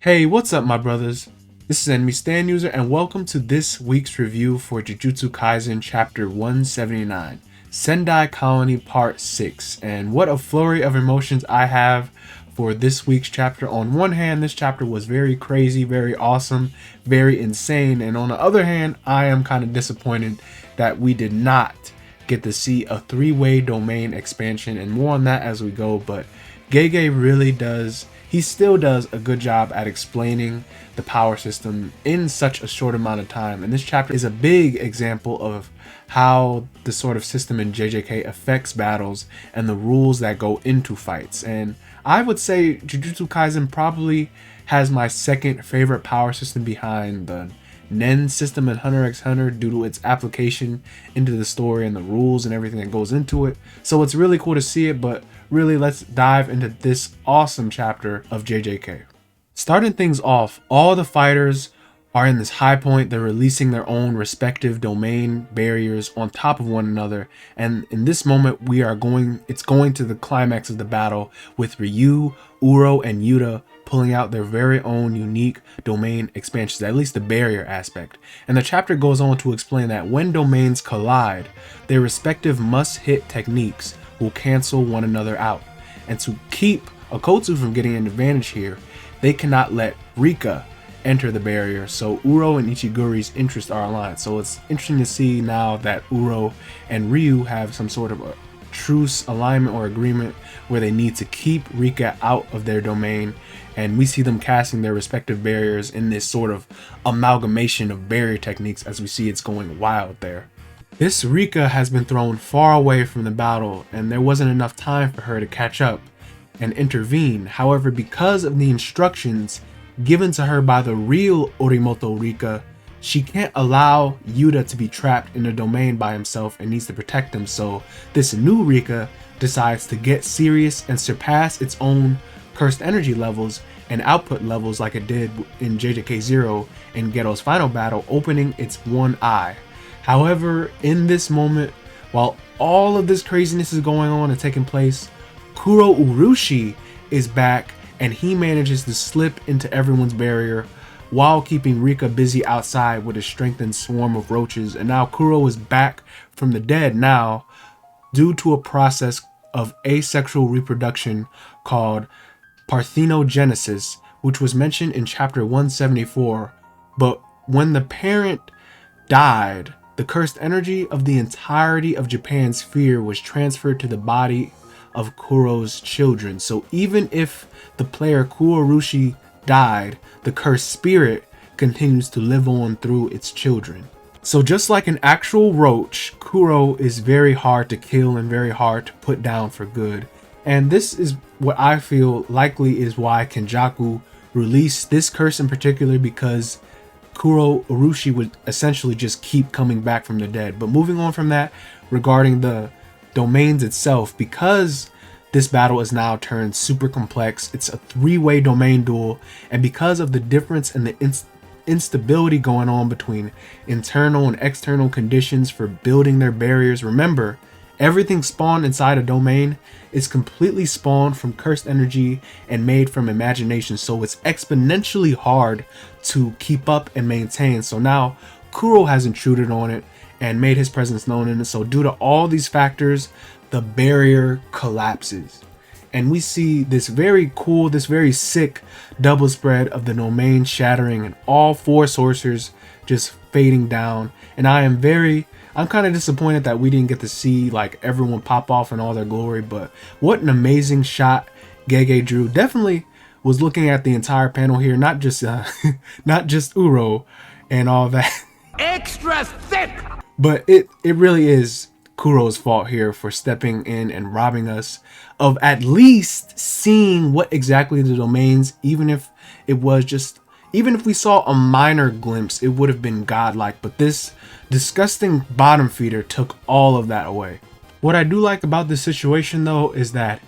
Hey, what's up my brothers? This is Enemy Stand User and welcome to this week's review for Jujutsu Kaisen Chapter 179, Sendai Colony Part 6. And what a flurry of emotions I have for this week's chapter. On one hand, this chapter was very crazy, very awesome, very insane. And on the other hand, I am kind of disappointed that we did not get to see a three-way domain expansion, and more on that as we go. But Gege really does, he still does a good job at explaining the power system in such a short amount of time. And this chapter is a big example of how the sort of system in JJK affects battles and the rules that go into fights. And I would say Jujutsu Kaisen probably has my second favorite power system behind the Nen system in Hunter x Hunter due to its application into the story and the rules and everything that goes into it. So it's really cool to see it, but really let's dive into this awesome chapter of JJK. Starting things off, all the fighters are in this high point. They're releasing their own respective domain barriers on top of one another, and in this moment it's going to the climax of the battle with Ryu, Uro, and Yuta pulling out their very own unique domain expansions, at least the barrier aspect. And the chapter goes on to explain that when domains collide, their respective must-hit techniques will cancel one another out. And to keep Okotsu from getting an advantage here, they cannot let Rika enter the barrier, so Uro and Ichiguri's interests are aligned. So it's interesting to see now that Uro and Ryu have some sort of a truce alignment or agreement where they need to keep Rika out of their domain, and we see them casting their respective barriers in this sort of amalgamation of barrier techniques as we see it's going wild there. This Rika has been thrown far away from the battle, and there wasn't enough time for her to catch up and intervene. However, because of the instructions given to her by the real Orimoto Rika, she can't allow Yuta to be trapped in a domain by himself and needs to protect him. So this new Rika decides to get serious and surpass its own cursed energy levels and output levels like it did in JJK 0 in Geto's final battle, opening its one eye. However, in this moment, while all of this craziness is going on and taking place, Kuro Urushi is back, and he manages to slip into everyone's barrier while keeping Rika busy outside with a strengthened swarm of roaches. And now Kuro is back from the dead now due to a process of asexual reproduction called parthenogenesis, which was mentioned in chapter 174. But when the parent died, the cursed energy of the entirety of Japan's sphere was transferred to the body of Kuro's children. So even if the player Kurorushi died, the cursed spirit continues to live on through its children. So just like an actual roach, Kuro is very hard to kill and very hard to put down for good. And this is what I feel likely is why Kenjaku released this curse in particular, because Kuro Urushi would essentially just keep coming back from the dead. But moving on from that, regarding the domains itself, because this battle is now turned super complex, it's a three-way domain duel, and because of the difference in the instability going on between internal and external conditions for building their barriers. Remember, everything spawned inside a domain is completely spawned from cursed energy and made from imagination, so it's exponentially hard to keep up and maintain. So now Kuro has intruded on it and made his presence known in it. So due to all these factors, the barrier collapses, and we see this very cool, this very sick double spread of the domain shattering and all four sorcerers just fading down. And I'm kind of disappointed that we didn't get to see like everyone pop off in all their glory, but what an amazing shot Gege drew. Definitely was looking at the entire panel here, not just not just Uro and all that. Extra thick! But it really is Kuro's fault here for stepping in and robbing us of at least seeing what exactly the domains, even if we saw a minor glimpse, it would have been godlike. But this disgusting bottom feeder took all of that away. What I do like about this situation though is that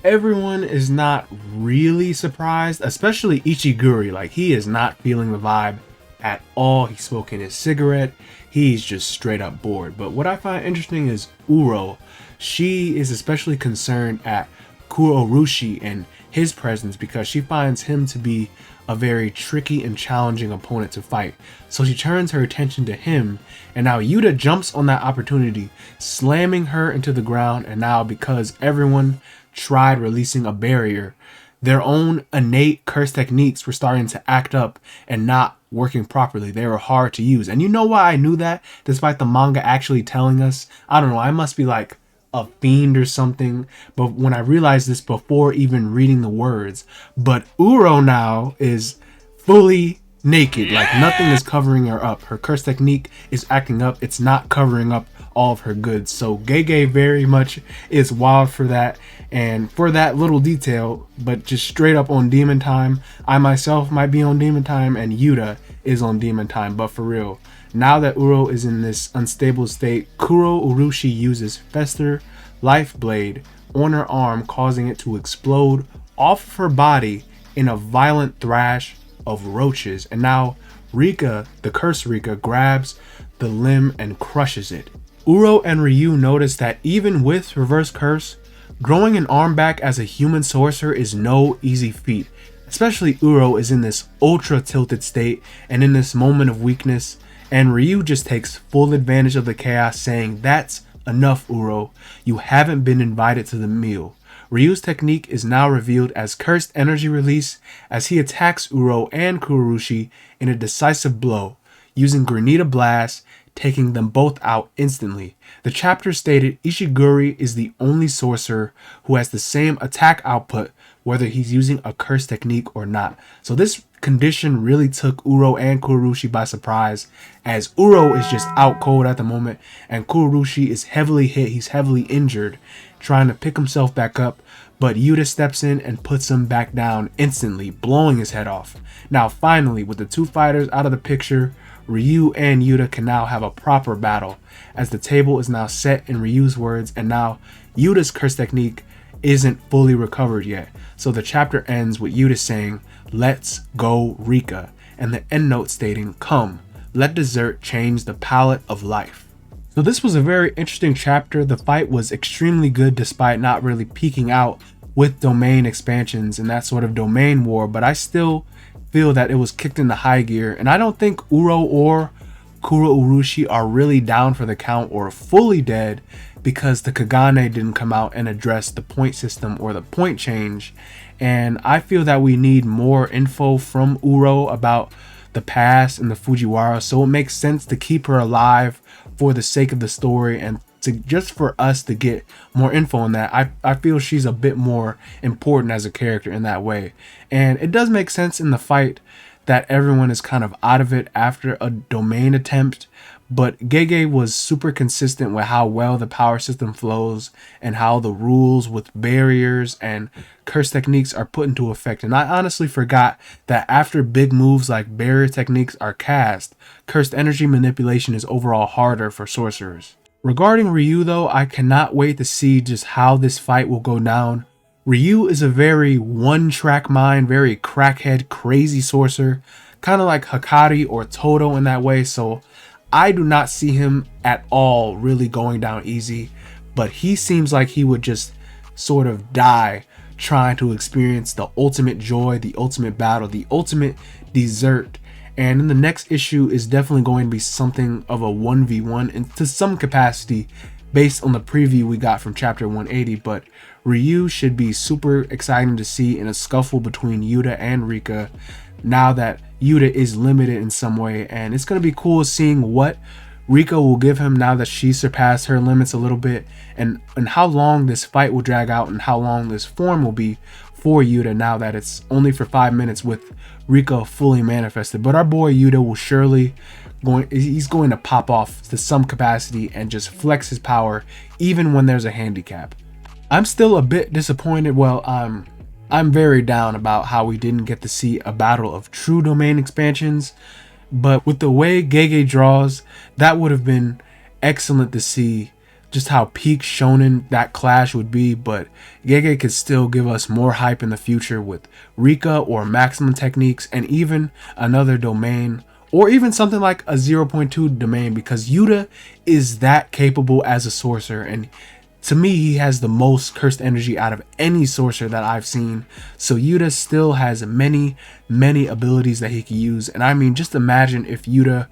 everyone is not really surprised, especially Ichiguri. Like, he is not feeling the vibe at all. He's smoking his cigarette. He's just straight up bored. But what I find interesting is Uro. She is especially concerned at Kurorushi and his presence because she finds him to be a very tricky and challenging opponent to fight. So she turns her attention to him, and now Yuta jumps on that opportunity, slamming her into the ground. And now, because everyone tried releasing a barrier, their own innate curse techniques were starting to act up and not working properly. They were hard to use. And you know why I knew that, despite the manga actually telling us? I don't know, I must be like a fiend or something, but when I realized this before even reading the words, but Uro now is fully naked, like nothing is covering her up. Her curse technique is acting up, it's not covering up all of her goods. So Gege very much is wild for that, and for that little detail. But just straight up on demon time, I myself might be on demon time and Yuta is on demon time. But for real, now that Uro is in this unstable state, Kuro Urushi uses Fester Life Blade on her arm, causing it to explode off of her body in a violent thrash of roaches. And now Rika, the Curse Rika, grabs the limb and crushes it. Uro and Ryu notice that even with reverse curse, growing an arm back as a human sorcerer is no easy feat. Especially Uro is in this ultra tilted state and in this moment of weakness, and Ryu just takes full advantage of the chaos, saying, "That's enough, Uro. You haven't been invited to the meal." Ryu's technique is now revealed as cursed energy release as he attacks Uro and Kurushi in a decisive blow, using Granita Blast, taking them both out instantly. The chapter stated Ishiguri is the only sorcerer who has the same attack output whether he's using a curse technique or not. So this condition really took Uro and Kurushi by surprise, as Uro is just out cold at the moment and Kurushi is heavily hit, he's heavily injured, trying to pick himself back up, but Yuta steps in and puts him back down instantly, blowing his head off. Now finally, with the two fighters out of the picture, Ryu and Yuta can now have a proper battle, as the table is now set in Ryu's words, and now Yuta's curse technique isn't fully recovered yet. So the chapter ends with Yuta saying, "Let's go, Rika," and the end note stating, "Come, let dessert change the palette of life." So this was a very interesting chapter. The fight was extremely good despite not really peaking out with domain expansions and that sort of domain war, but I still feel that it was kicked into high gear, and I don't think Uro or Kuro Urushi are really down for the count or fully dead, because the Kagane didn't come out and address the point system or the point change. And I feel that we need more info from Uro about the past and the Fujiwara, so it makes sense to keep her alive for the sake of the story and to just for us to get more info on that. I feel she's a bit more important as a character in that way. And it does make sense in the fight that everyone is kind of out of it after a domain attempt, but Gege was super consistent with how well the power system flows and how the rules with barriers and curse techniques are put into effect. And I honestly forgot that after big moves like barrier techniques are cast, cursed energy manipulation is overall harder for sorcerers. Regarding Ryu though, I cannot wait to see just how this fight will go down. Ryu is a very one-track mind, very crackhead, crazy sorcerer, kind of like Hakari or Todo in that way, so I do not see him at all really going down easy, but he seems like he would just sort of die trying to experience the ultimate joy, the ultimate battle, the ultimate dessert. And in the next issue is definitely going to be something of a 1v1 and to some capacity based on the preview we got from chapter 180, but Ryu should be super exciting to see in a scuffle between Yuta and Rika now that Yuta is limited in some way, and it's going to be cool seeing what Rika will give him now that she surpassed her limits a little bit, and how long this fight will drag out and how long this form will be for Yuta now that it's only for 5 minutes with Rika fully manifested. But our boy Yuta will surely he's going to pop off to some capacity and just flex his power even when there's a handicap. I'm still a bit disappointed. Well, I'm very down about how we didn't get to see a battle of true domain expansions, but with the way Gege draws, that would have been excellent to see just how peak shonen that clash would be. But Gege could still give us more hype in the future with Rika or maximum techniques and even another domain, or even something like a 0.2 domain, because Yuta is that capable as a sorcerer, and To me, he has the most cursed energy out of any sorcerer that I've seen. So Yuta still has many abilities that he can use. And I mean, just imagine if Yuta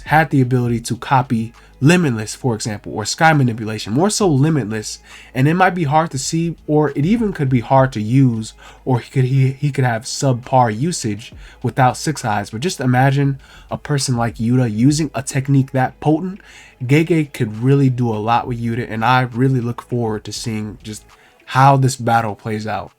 had the ability to copy Limitless, for example, or Sky Manipulation, more so Limitless, and it might be hard to see, or it even could be hard to use, or he could have subpar usage without Six Eyes. But just imagine a person like Yuta using a technique that potent. Gege could really do a lot with Yuta, and I really look forward to seeing just how this battle plays out.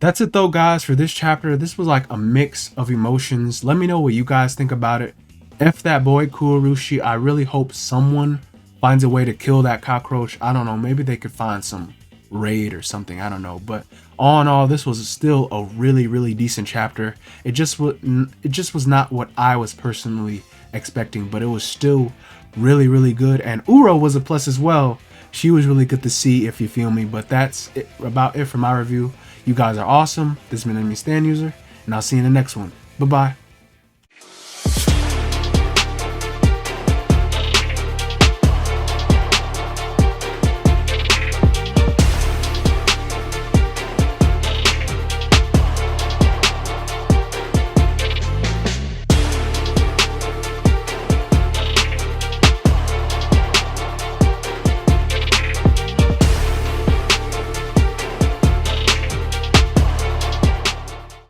That's it though, guys, for this chapter. This was like a mix of emotions. Let me know what you guys think about it. F that boy Kurushi. I really hope someone finds a way to kill that cockroach. I don't know, maybe they could find some raid or something, I don't know. But all in all, this was still a really decent chapter. It just was not what I was personally expecting, but it was still really good. And Uro was a plus as well. She was really good to see, if you feel me. But that's about it for my review. You guys are awesome. This has been Enemy Stand User, and I'll see you in the next one. Bye bye.